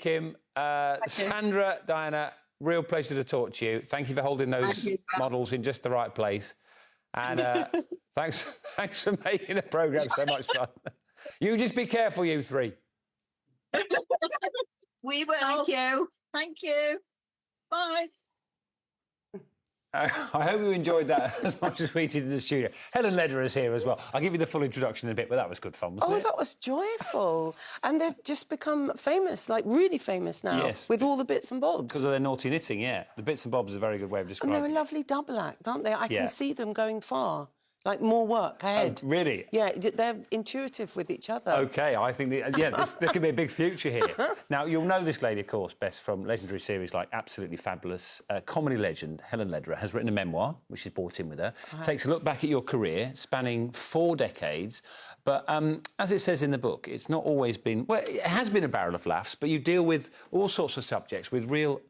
Kim, Sandra, Diana, real pleasure to talk to you. Thank you for holding those models in just the right place. And thanks for making the programme so much fun. You just be careful, you three. We will. Thank you. Thank you. Bye. I hope you enjoyed that as much as we did in the studio. Helen Lederer is here as well. I'll give you the full introduction in a bit, but that was good fun, wasn't it? That was joyful. And they've just become famous, like really famous now. Yes. With all the bits and bobs. Because of their naughty knitting, yeah. The bits and bobs is a very good way of describing it. And they're a lovely double act, aren't they? I Yeah. can see them going far. Like more work ahead. Oh, really? Yeah, they're intuitive with each other. OK, I think, there could be a big future here. Now, you'll know this lady, of course, best from legendary series like Absolutely Fabulous. Comedy legend Helen Lederer has written a memoir, which she's brought in with her. Takes a look back at your career, spanning 4 decades. But as it says in the book, it's not always been... Well, it has been a barrel of laughs, but you deal with all sorts of subjects with real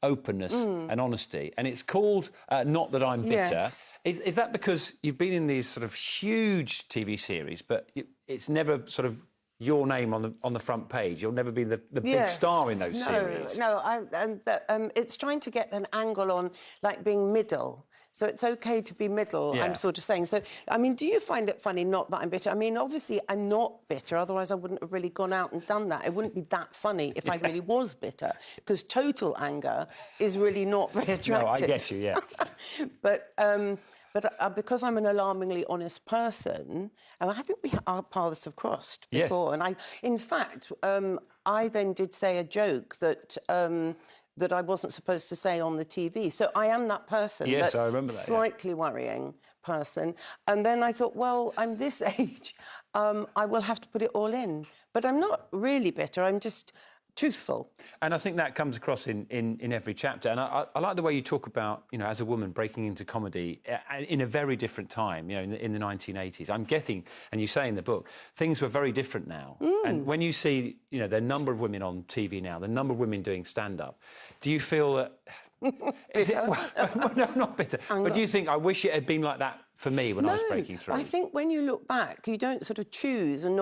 openness and honesty, and it's called Not That I'm Bitter. Yes. Is that because you've been in these sort of huge TV series, but it's never sort of your name on the front page? You'll never be the big star in those series. No, it's trying to get an angle on, like, being middle. So it's OK to be middle, I'm sort of saying. So, I mean, do you find it funny, not that I'm bitter? I mean, obviously, I'm not bitter, otherwise I wouldn't have really gone out and done that. It wouldn't be that funny if I really was bitter, because total anger is really not very attractive. No, I get you, yeah. But because I'm an alarmingly honest person, and I think our paths have crossed before. Yes. And in fact, I then did say a joke that I wasn't supposed to say on the TV. So I am that person. Yes, I remember that. Slightly worrying person. And then I thought, well, I'm this age. I will have to put it all in. But I'm not really bitter. I'm just truthful. And I think that comes across in every chapter. And I like the way you talk about, you know, as a woman breaking into comedy in a very different time, you know, in the 1980s. I'm getting, and you say in the book, things were very different now. And when you see, you know, the number of women on TV now, the number of women doing stand-up, do you feel that... no, not bitter. But do you think, I wish it had been like that for me when I was breaking through? I think when you look back, you don't sort of choose, and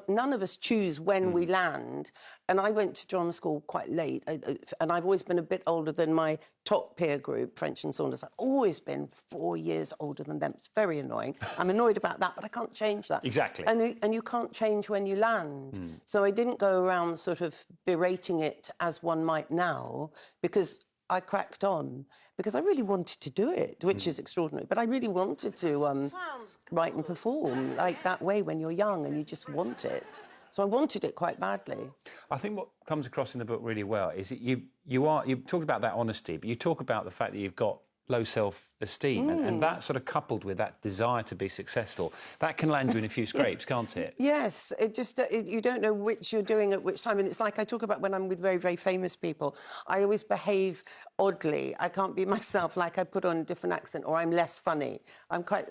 none of us choose when we land. And I went to drama school quite late, and I've always been a bit older than my top peer group, French and Saunders. I've always been 4 years older than them. It's very annoying. I'm annoyed about that, but I can't change that. Exactly. And you can't change when you land. So I didn't go around sort of berating it as one might now, because I cracked on because I really wanted to do it, which is extraordinary. But I really wanted to write and perform like that way when you're young and you just want it. So I wanted it quite badly. I think what comes across in the book really well is that you talk about that honesty, but you talk about the fact that you've got low self-esteem, and that sort of coupled with that desire to be successful, that can land you in a few scrapes, can't it? Yes, you don't know which you're doing at which time, and it's like I talk about when I'm with very, very famous people. I always behave oddly. I can't be myself, like I put on a different accent, or I'm less funny. I'm quite...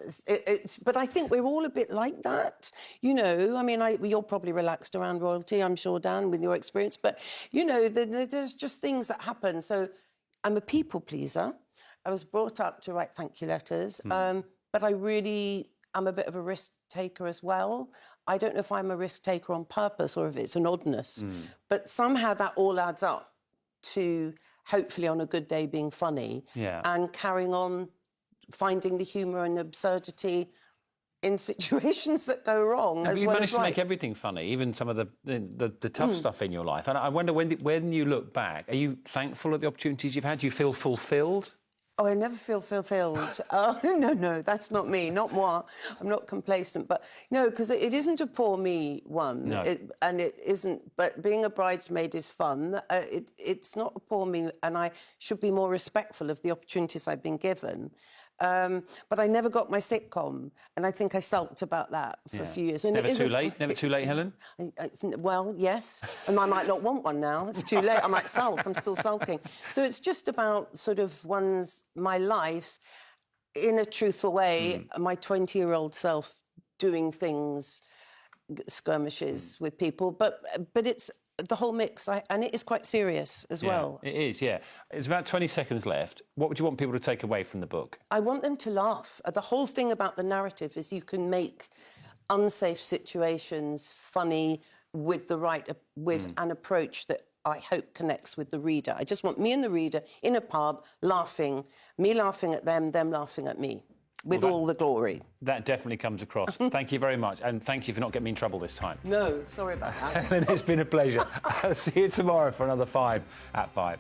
but I think we're all a bit like that, you know. I mean, you're probably relaxed around royalty, I'm sure, Dan, with your experience, but, you know, there's just things that happen. So I'm a people pleaser. I was brought up to write thank you letters, but I really am a bit of a risk taker as well. I don't know if I'm a risk taker on purpose or if it's an oddness, but somehow that all adds up to hopefully on a good day being funny and carrying on finding the humour and absurdity in situations that go wrong. You managed to make everything funny, even some of the tough stuff in your life. And I wonder, when you look back, are you thankful at the opportunities you've had? Do you feel fulfilled? Oh, I never feel fulfilled. Oh, no, that's not me, not moi. I'm not complacent. But, no, because it isn't a poor me one. No. And it isn't... But being a bridesmaid is fun. It's not a poor me, and I should be more respectful of the opportunities I've been given. But I never got my sitcom, and I think I sulked about that for a few years. And Never too late? Never too late, Helen? Well, yes. And I might not want one now. It's too late. I might sulk. I'm still sulking. So it's just about sort of my life in a truthful way, my 20-year-old self doing things, skirmishes with people. But it's the whole mix, and it is quite serious as well. It is, yeah. There's about 20 seconds left. What would you want people to take away from the book? I want them to laugh. The whole thing about the narrative is you can make unsafe situations funny with an approach that I hope, connects with the reader. I just want me and the reader in a pub laughing, me laughing at them laughing at me, with all the glory. That definitely comes across. Thank you very much, and thank you for not getting me in trouble this time. No, sorry about that. Helen, it's been a pleasure. I'll see you tomorrow for another 5 at 5.